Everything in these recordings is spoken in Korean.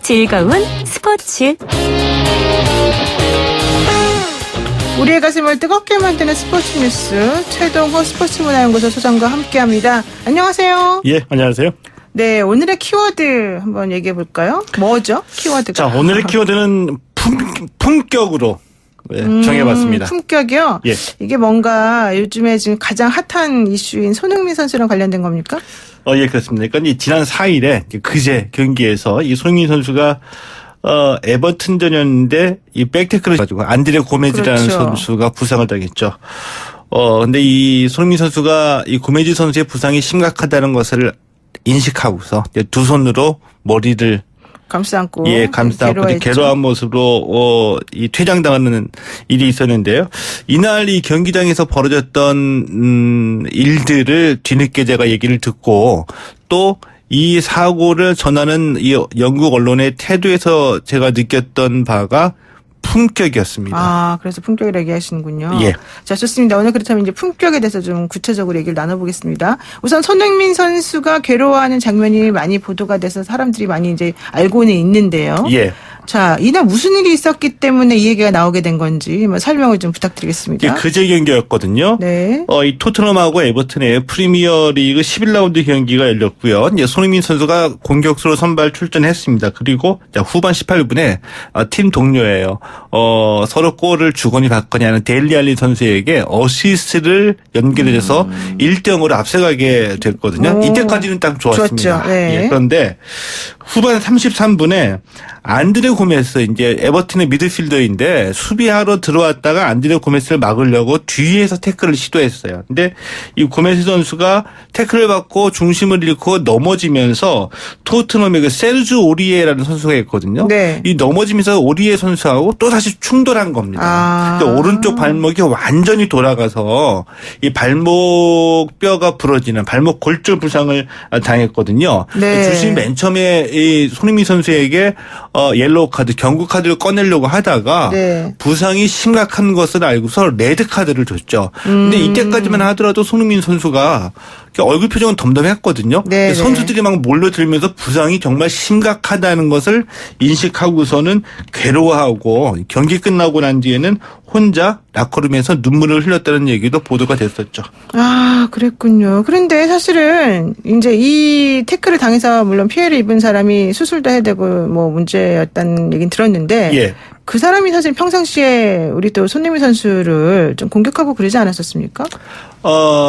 즐거운 스포츠. 우리의 가슴을 뜨겁게 만드는 스포츠 뉴스, 최동호 스포츠문화연구소 소장과 함께합니다. 안녕하세요. 예, 안녕하세요. 네, 오늘의 키워드 한번 얘기해 볼까요? 뭐죠? 키워드가. 자, 오늘의 키워드는 품격으로 정해봤습니다. 품격이요? 예. 이게 뭔가 요즘에 지금 가장 핫한 이슈인 손흥민 선수랑 관련된 겁니까? 예, 그렇습니다. 그러니까 지난 4일에 그제 경기에서 이 손흥민 선수가 에버튼전이었는데 이 백태클을 가지고 안드레 고메즈라는 그렇죠. 선수가 부상을 당했죠. 근데 이 손흥민 선수가 이 고메즈 선수의 부상이 심각하다는 것을 인식하고서 두 손으로 머리를 감싸안고. 감싸고 괴로운 모습으로 이 퇴장당하는 일이 있었는데요. 이날 이 경기장에서 벌어졌던 일들을 뒤늦게 제가 얘기를 듣고 또 이 사고를 전하는 이 영국 언론의 태도에서 제가 느꼈던 바가 품격이었습니다. 아, 그래서 품격을 얘기하시는군요. 예. 자, 좋습니다. 오늘 그렇다면 이제 품격에 대해서 좀 구체적으로 얘기를 나눠보겠습니다. 우선 손흥민 선수가 괴로워하는 장면이 많이 보도가 돼서 사람들이 많이 이제 알고는 있는데요. 예. 자, 이날 무슨 일이 있었기 때문에 이 얘기가 나오게 된 건지 설명을 좀 부탁드리겠습니다. 그제 경기였거든요. 네. 이 토트넘하고 에버튼의 프리미어리그 11라운드 경기가 열렸고요. 이제 손흥민 선수가 공격수로 선발 출전했습니다. 그리고 후반 18분에 팀 동료예요. 서로 골을 주거니 받거니 하는 델리 알리 선수에게 어시스트를 연결해서 1대0으로 앞서가게 됐거든요. 이때까지는 딱 좋았습니다. 좋았죠. 네. 예, 그런데 후반 33분에 안드레 고메스, 이제 에버튼의 미드필더인데 수비하러 들어왔다가 안드레 고메스를 막으려고 뒤에서 태클을 시도했어요. 근데 이 고메스 선수가 태클을 받고 중심을 잃고 넘어지면서 토트넘의 그 세르주 오리에라는 선수가 있거든요. 네. 이 넘어지면서 오리에 선수하고 또 다시 충돌한 겁니다. 아. 근데 오른쪽 발목이 완전히 돌아가서 이 발목 뼈가 부러지는 발목 골절 부상을 당했거든요. 네. 주심 맨 처음에 이 손흥민 선수에게 옐로우 카드, 경고 카드를 꺼내려고 하다가 네. 부상이 심각한 것을 알고서 레드 카드를 줬죠. 근데 이때까지만 하더라도 손흥민 선수가 얼굴 표정은 덤덤했거든요. 네, 선수들이 막 몰려들면서 부상이 정말 심각하다는 것을 인식하고서는 괴로워하고 경기 끝나고 난 뒤에는 혼자 라커룸에서 눈물을 흘렸다는 얘기도 보도가 됐었죠. 아, 그랬군요. 그런데 사실은 이제 이 태클을 당해서 물론 피해를 입은 사람이 수술도 해야 되고 뭐 문제였다는 얘기는 들었는데 예. 그 사람이 사실 평상시에 우리 또 손흥민 선수를 좀 공격하고 그러지 않았었습니까?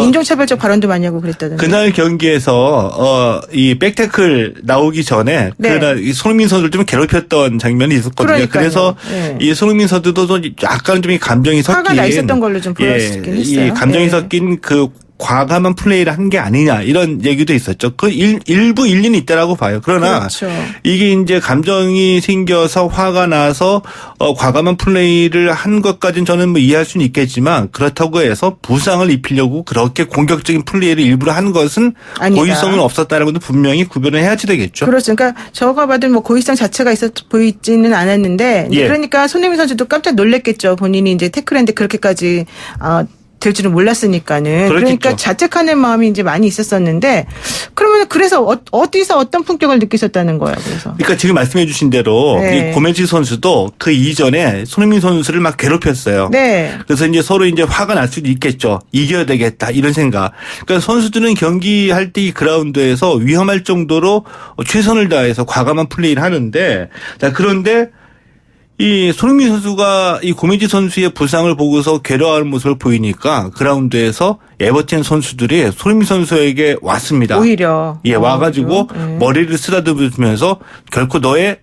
인종차별적 발언도 많이 하고 그랬다던데. 그날 경기에서 이 백태클 나오기 전에 네. 그날 이 손흥민 선수를 좀 괴롭혔던 장면이 있었거든요. 그러니까요. 그래서 네. 이 손흥민 선수도 좀 약간 좀 감정이 섞인 화가 나 있었던 걸로 좀 보였긴 했어요. 이 감정이 네. 섞인 그 과감한 플레이를 한 게 아니냐 이런 얘기도 있었죠. 그 일부 일리는 있다라고 봐요. 그러나 그렇죠. 이게 이제 감정이 생겨서 화가 나서 과감한 플레이를 한 것까지는 저는 뭐 이해할 수는 있겠지만 그렇다고 해서 부상을 입히려고 그렇게 공격적인 플레이를 일부러 한 것은 아니다. 고의성은 없었다는 것도 분명히 구별을 해야지 되겠죠. 그렇죠. 그러니까 저가 봐도 뭐 고의성 자체가 보이지는 않았는데 이제 예. 그러니까 손흥민 선수도 깜짝 놀랐겠죠. 본인이 이제 태클했는데 그렇게까지 될 줄은 몰랐으니까는. 그렇겠죠. 그러니까 자책하는 마음이 이제 많이 있었었는데 그러면 그래서 어디서 어떤 품격을 느끼셨다는 거예요. 그래서. 그러니까 지금 말씀해 주신 대로 네. 이 고메즈 선수도 그 이전에 손흥민 선수를 막 괴롭혔어요. 네. 그래서 이제 서로 이제 화가 날 수도 있겠죠. 이겨야 되겠다 이런 생각. 그러니까 선수들은 경기할 때 이 그라운드에서 위험할 정도로 최선을 다해서 과감한 플레이를 하는데 자 그런데 이 손흥민 선수가 이 고메즈 선수의 부상을 보고서 괴로워하는 모습을 보이니까 그라운드에서 에버튼 선수들이 손흥민 선수에게 왔습니다. 오히려. 와가지고 네. 머리를 쓰다듬으면서 결코 너의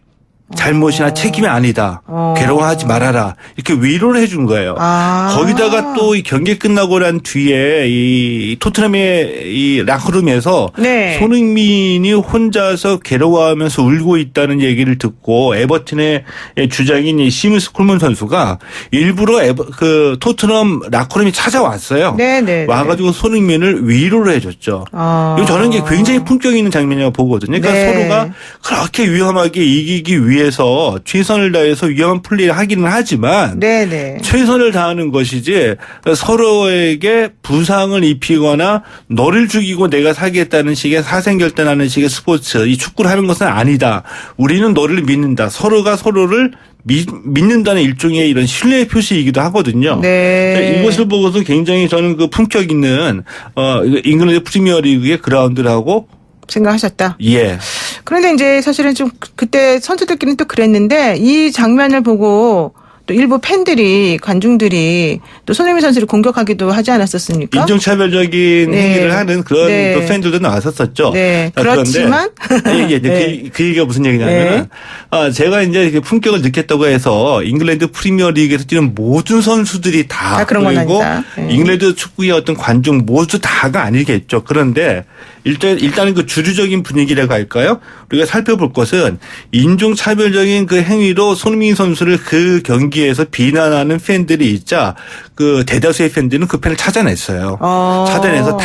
잘못이나 책임이 아니다. 괴로워하지 말아라. 이렇게 위로를 해준 거예요. 거기다가 또 이 경기 끝나고 난 뒤에 이 토트넘의 이 라커룸에서 네. 손흥민이 혼자서 괴로워하면서 울고 있다는 얘기를 듣고 에버튼의 주장인 이 시무스 콜먼 선수가 일부러 그 토트넘 라커룸이 찾아왔어요. 네네. 와가지고 손흥민을 위로를 해줬죠. 이거 저는 이게 굉장히 품격 있는 장면이라고 보거든요. 그러니까 네. 서로가 그렇게 위험하게 이기기 위해 위해서 최선을 다해서 위험한 플레이를 하기는 하지만 네네. 최선을 다하는 것이지 서로에게 부상을 입히거나 너를 죽이고 내가 살겠다는 식의 사생결단하는 식의 스포츠, 이 축구를 하는 것은 아니다. 우리는 너를 믿는다. 서로가 서로를 믿는다는 일종의 이런 신뢰의 표시이기도 하거든요. 네. 이것을 보고서 굉장히 저는 그 품격 있는 잉글랜드 프리미어리그의 그라운드라고 생각하셨다. 예. 그런데 이제 사실은 좀 그때 선수들끼리는 또 그랬는데 이 장면을 보고 또 일부 팬들이 관중들이 또 손흥민 선수를 공격하기도 하지 않았었습니까? 인종차별적인 네. 행위를 하는 그런 네. 그 팬들도 나왔었었죠. 네. 자, 그렇지만 예, 네. 그 얘기가 무슨 얘기냐면은 제가 이제 이렇게 품격을 느꼈다고 해서 잉글랜드 프리미어리그에서 뛰는 모든 선수들이 다 그런 건 그리고 아니다. 네. 잉글랜드 축구의 어떤 관중 모두 다가 아니겠죠. 그런데 일단은 그 주류적인 분위기라고 할까요? 우리가 살펴볼 것은 인종차별적인 그 행위로 손흥민 선수를 그 경기에서 비난하는 팬들이 있자 그 대다수의 팬들은 그 팬을 찾아냈어요. 찾아내서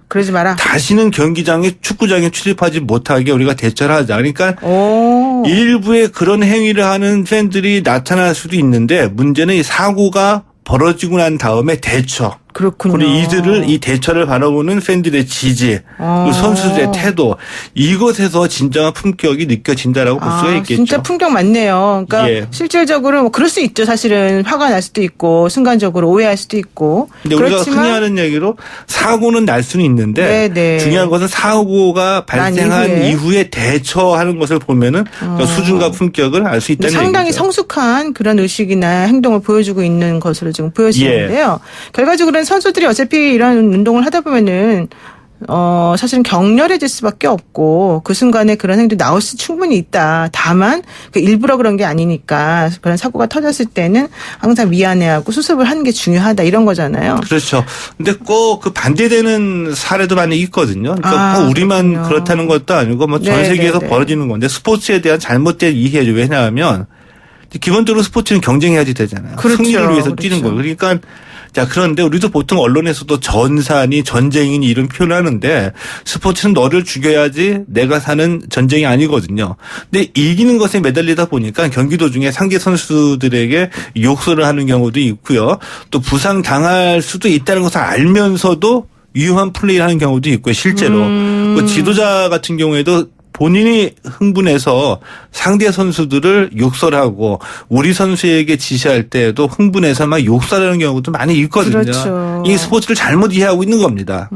그러지 마라. 다시는 경기장에 축구장에 출입하지 못하게 우리가 대처를 하자. 그러니까 오. 일부의 그런 행위를 하는 팬들이 나타날 수도 있는데 문제는 이 사고가 벌어지고 난 다음에 대처. 그렇군요. 그리고 이 대처를 바라보는 팬들의 지지, 그리고 선수들의 태도, 이것에서 진정한 품격이 느껴진다라고 볼 수가 있겠죠. 진짜 품격 맞네요. 그러니까 예. 실질적으로 뭐 그럴 수 있죠. 사실은 화가 날 수도 있고 순간적으로 오해할 수도 있고. 근데 우리가 흔히 하는 얘기로 사고는 날 수는 있는데 네네. 중요한 것은 사고가 발생한 이후에 대처하는 것을 보면은 그 수준과 품격을 알 수 있다는 상당히 얘기죠. 성숙한 그런 의식이나 행동을 보여주고 있는 것으로 지금 보여지는데요. 결과적으로는 선수들이 어차피 이런 운동을 하다 보면은 사실은 격렬해질 수밖에 없고 그 순간에 그런 행동이 나올 수 충분히 있다. 다만 그 일부러 그런 게 아니니까 그런 사고가 터졌을 때는 항상 미안해하고 수습을 하는 게 중요하다 이런 거잖아요. 그렇죠. 근데 꼭 그 반대되는 사례도 많이 있거든요. 그러니까 꼭 우리만 그렇군요. 그렇다는 것도 아니고 뭐 전 세계에서 벌어지는 건데 스포츠에 대한 잘못된 이해죠. 왜냐하면 기본적으로 스포츠는 경쟁해야지 되잖아요. 그렇죠. 승리를 위해서 뛰는 그렇죠. 거예요. 그러니까 자, 그런데 우리도 보통 언론에서도 전사니 전쟁이니 이런 표현을 하는데 스포츠는 너를 죽여야지 내가 사는 전쟁이 아니거든요. 근데 이기는 것에 매달리다 보니까 경기 도중에 상대 선수들에게 욕설을 하는 경우도 있고요. 또 부상 당할 수도 있다는 것을 알면서도 위험한 플레이를 하는 경우도 있고요. 실제로. 그 지도자 같은 경우에도 본인이 흥분해서 상대 선수들을 욕설하고 우리 선수에게 지시할 때에도 흥분해서 막 욕설하는 경우도 많이 있거든요. 그렇죠. 이 스포츠를 잘못 이해하고 있는 겁니다.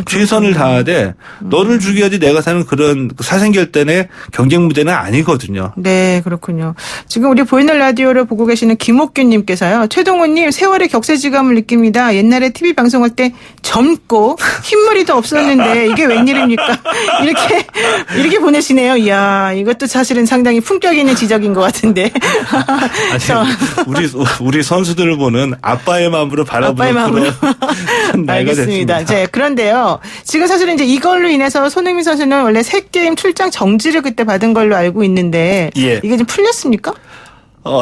최선을 다하되 너를 죽여야지 내가 사는 그런 사생결단의 경쟁 무대는 아니거든요. 네, 그렇군요. 지금 우리 보이는 라디오를 보고 계시는 김옥균님께서요. 최동훈님, 세월의 격세지감을 느낍니다. 옛날에 TV 방송할 때 젊고 흰머리 도 없었는데 이게 웬일입니까? 이렇게 보내시네요. 이야, 이것도 사실은 상당히 품격 있는 지적인 것 같은데. 아니, 우리 선수들을 보는 아빠의 마음으로 바라보는 그런 나이가 알겠습니다. 됐습니다. 네, 그런데요. 지금 사실은 이제 이걸로 인해서 손흥민 선수는 원래 3게임 출장 정지를 그때 받은 걸로 알고 있는데 예. 이게 좀 풀렸습니까?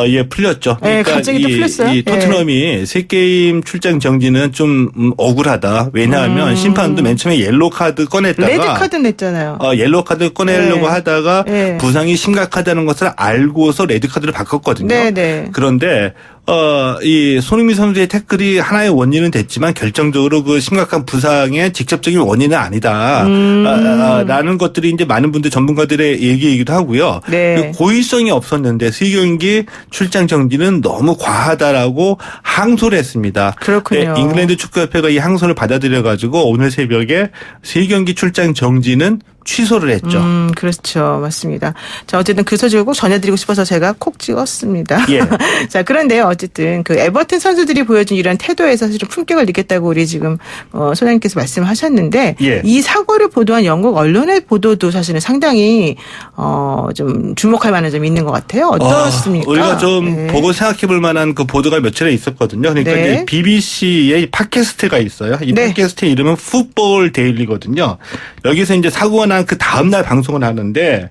예, 풀렸죠. 네, 갑자기 또 풀렸어요. 이 토트넘이 3게임 출장 정지는 좀 억울하다. 왜냐하면 심판도 맨 처음에 옐로우 카드 꺼냈다가 레드카드 냈잖아요. 옐로우 카드 꺼내려고 하다가 네. 부상이 심각하다는 것을 알고서 레드카드를 바꿨거든요. 네. 그런데 이 손흥민 선수의 태클이 하나의 원인은 됐지만 결정적으로 그 심각한 부상의 직접적인 원인은 아니다. 라는 것들이 이제 많은 분들 전문가들의 얘기이기도 하고요. 네. 고의성이 없었는데 3경기 출장 정지는 너무 과하다라고 항소를 했습니다. 그렇군요. 네, 잉글랜드 축구협회가 이 항소를 받아들여 가지고 오늘 새벽에 3경기 출장 정지는 취소를 했죠. 그렇죠. 맞습니다. 자, 어쨌든 그 소식을 꼭 전해드리고 싶어서 제가 콕 찍었습니다. 예. 자, 그런데요. 어쨌든 그 에버튼 선수들이 보여준 이런 태도에서 사실 품격을 느꼈다고 우리 지금 소장님께서 말씀하셨는데 예. 이 사고를 보도한 영국 언론의 보도도 사실은 상당히 좀 주목할 만한 점이 있는 것 같아요. 어떻습니까? 우리가 좀 네. 보고 생각해 볼 만한 그 보도가 몇 차례 있었거든요. 그러니까 네. 이제 BBC의 팟캐스트가 있어요. 이 네. 팟캐스트의 이름은 풋볼 데일리거든요. 여기서 이제 사고가 난 끝난 그 다음날 방송을 하는데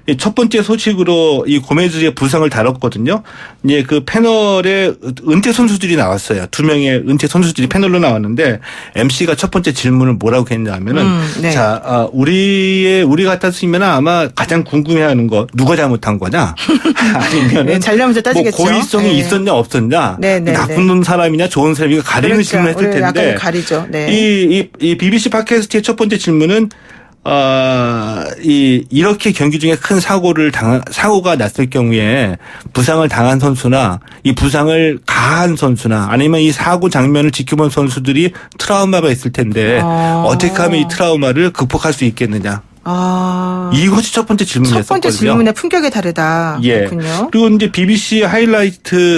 이 첫 번째 소식으로 이 고메즈의 부상을 다뤘거든요. 이제 그 패널에 은퇴 선수들이 나왔어요. 2명의 은퇴 선수들이 패널로 나왔는데 MC가 첫 번째 질문을 뭐라고 했냐면은 네. 자, 우리 같았으면 아마 가장 궁금해하는 거 누가 잘못한 거냐? 아니면은 네, 잘못을 따지겠죠. 뭐 고의성이 네. 있었냐 없었냐? 네, 네, 나쁜 사람이냐 좋은 사람이냐 가리는 그러니까, 질문을 했을 우리 약간 텐데 가리죠. 네. 이 BBC 팟캐스트의 첫 번째 질문은 이렇게 경기 중에 큰 사고가 났을 경우에 부상을 당한 선수나 이 부상을 가한 선수나 아니면 이 사고 장면을 지켜본 선수들이 트라우마가 있을 텐데 어떻게 하면 이 트라우마를 극복할 수 있겠느냐. 이것이 첫 번째 질문이었거든요. 첫 번째 질문의 품격이 다르다. 예. 그렇군요. 그리고 이제 BBC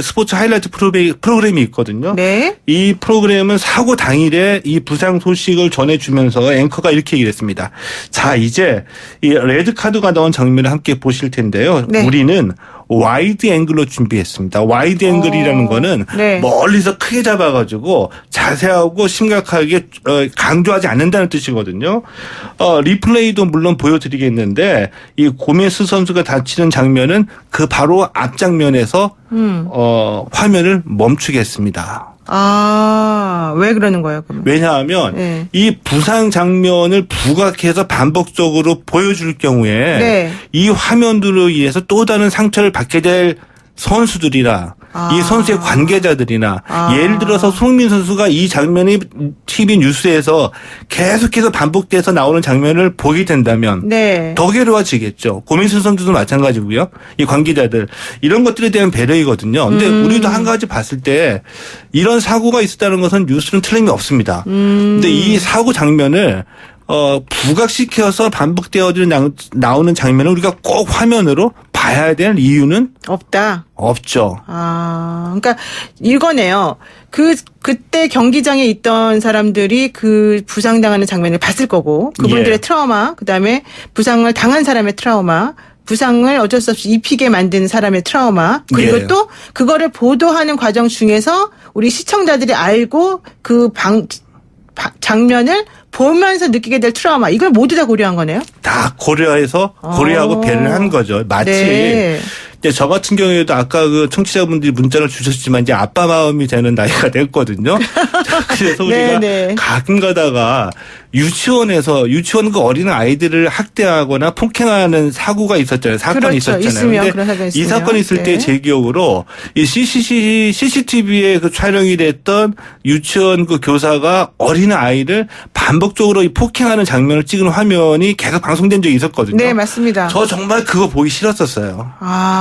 스포츠 하이라이트 프로그램이 있거든요. 네. 이 프로그램은 사고 당일에 이 부상 소식을 전해주면서 앵커가 이렇게 얘기를 했습니다. 자, 이제 이 레드 카드가 나온 장면을 함께 보실 텐데요. 네. 우리는 와이드 앵글로 준비했습니다. 와이드 앵글이라는 거는 네. 멀리서 크게 잡아가지고 자세하고 심각하게 강조하지 않는다는 뜻이거든요. 리플레이도 물론 보여드리겠는데 이 고메스 선수가 다치는 장면은 그 바로 앞 장면에서 화면을 멈추겠습니다. 왜 그러는 거예요, 그러면? 왜냐하면 네. 이 부상 장면을 부각해서 반복적으로 보여줄 경우에 네. 이 화면들로 인해서 또 다른 상처를 받게 될 선수들이나 이 선수의 관계자들이나 예를 들어서 손흥민 선수가 이 장면이 TV 뉴스에서 계속해서 반복돼서 나오는 장면을 보게 된다면 네. 더 괴로워지겠죠. 고민수 선수도 마찬가지고요. 이 관계자들 이런 것들에 대한 배려이거든요. 근데 우리도 한 가지 봤을 때 이런 사고가 있었다는 것은 뉴스는 틀림이 없습니다. 근데 이 사고 장면을 부각시켜서 반복되어지는 나오는 장면을 우리가 꼭 화면으로 봐야 될 이유는 없다. 없죠. 그러니까 이거네요. 그때 경기장에 있던 사람들이 그 부상당하는 장면을 봤을 거고, 그분들의 예. 트라우마, 그다음에 부상을 당한 사람의 트라우마, 부상을 어쩔 수 없이 입히게 만든 사람의 트라우마, 그리고 예. 또 그거를 보도하는 과정 중에서 우리 시청자들이 알고 그 장면을 보면서 느끼게 될 트라우마, 이걸 모두 다 고려한 거네요. 다 고려하고 배를 한 거죠. 마치 네. 이제 저 같은 경우에도 아까 그 청취자분들이 문자를 주셨지만 이제 아빠 마음이 되는 나이가 됐거든요. 그래서 우리가 네. 가끔 가다가 유치원 그 어린 아이들을 학대하거나 폭행하는 사고가 있었잖아요. 사건이 그렇죠. 있었잖아요. 있으면, 근데 그런 사건이 이 있으면. 사건이 있을 때 네. 제 기억으로 이 CCTV에 그 촬영이 됐던 유치원 그 교사가 어린 아이를 반복적으로 이 폭행하는 장면을 찍은 화면이 계속 방송된 적이 있었거든요. 네, 맞습니다. 저 정말 그거 보기 싫었었어요.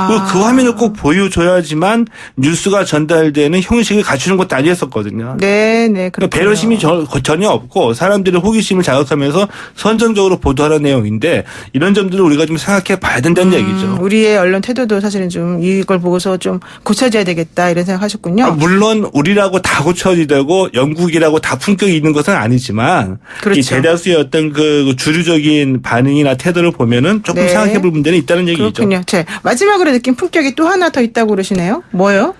그리고 그 화면을 꼭 보여줘야지만 뉴스가 전달되는 형식을 갖추는 것도 아니었었거든요. 네, 그러니까 배려심이 전혀 없고 사람들의 호기심을 자극하면서 선정적으로 보도하는 내용인데 이런 점들을 우리가 좀 생각해 봐야 된다는 얘기죠. 우리의 언론 태도도 사실은 좀 이걸 보고서 좀 고쳐져야 되겠다 이런 생각하셨군요. 물론 우리라고 다 고쳐지되고 영국이라고 다 품격이 있는 것은 아니지만 그렇죠. 이 대다수의 어떤 그 주류적인 반응이나 태도를 보면은 조금 네. 생각해 볼 문제는 있다는 얘기죠. 그렇군요. 마지막으로 느낀 품격이 또 하나 더 있다고 그러시네요. 뭐요?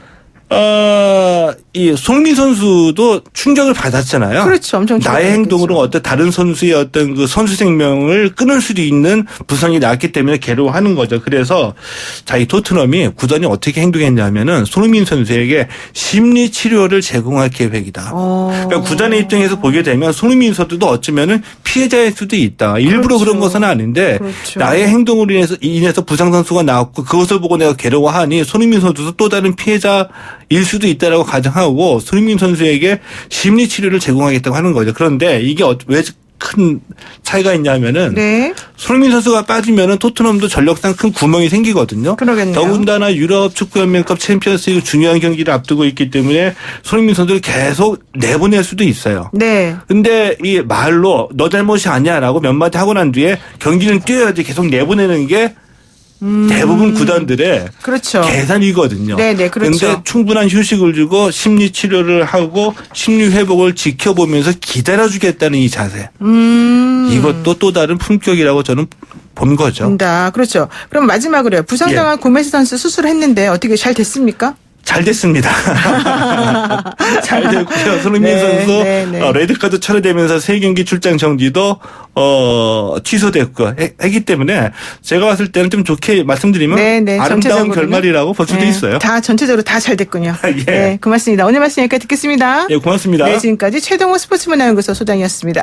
이 손흥민 선수도 충격을 받았잖아요. 그렇죠. 엄청 나의 충격을 행동으로 받았죠. 어떤 다른 선수의 어떤 그 선수 생명을 끊을 수도 있는 부상이 났기 때문에 괴로워하는 거죠. 그래서 이 토트넘이 구단이 어떻게 행동했냐면은 손흥민 선수에게 심리 치료를 제공할 계획이다. 그러니까 구단의 입장에서 보게 되면 손흥민 선수도 어쩌면은 피해자일 수도 있다. 일부러 그렇죠. 그런 것은 아닌데 그렇죠. 나의 행동으로 인해서 부상 선수가 나왔고 그것을 보고 내가 괴로워하니 손흥민 선수도 또 다른 피해자일 수도 있다라고 가정하고 손흥민 선수에게 심리 치료를 제공하겠다고 하는 거죠. 그런데 이게 왜 큰 차이가 있냐면은 네. 손흥민 선수가 빠지면은 토트넘도 전력상 큰 구멍이 생기거든요. 그러겠네요. 더군다나 유럽 축구연맹급 챔피언스리그 중요한 경기를 앞두고 있기 때문에 손흥민 선수를 계속 내보낼 수도 있어요. 네. 근데 이 말로 너 잘못이 아니야라고 몇 마디 하고 난 뒤에 경기는 뛰어야지 계속 내보내는 게 대부분 구단들의 그렇죠. 계산이거든요. 네네, 그렇죠. 그런데 충분한 휴식을 주고 심리 치료를 하고 심리 회복을 지켜보면서 기다려주겠다는 이 자세. 이것도 또 다른 품격이라고 저는 본 거죠. 그렇죠. 그럼 마지막으로요. 부상당한 고메스 선수 수술했는데 어떻게 잘 됐습니까? 잘 됐습니다. 잘 됐고요. 손흥민 네, 선수 네, 네. 레드카드 철회되면서 3경기 출장 정지도 취소됐고 했기 때문에 제가 봤을 때는 좀 좋게 말씀드리면 네, 네. 아름다운 전체적으로는. 결말이라고 볼 수도 네, 있어요. 다 전체적으로 다 잘 됐군요. 예. 네, 고맙습니다. 오늘 말씀 여기까지 듣겠습니다. 예, 고맙습니다. 네, 지금까지 최동호 스포츠문화연구소 소장이었습니다.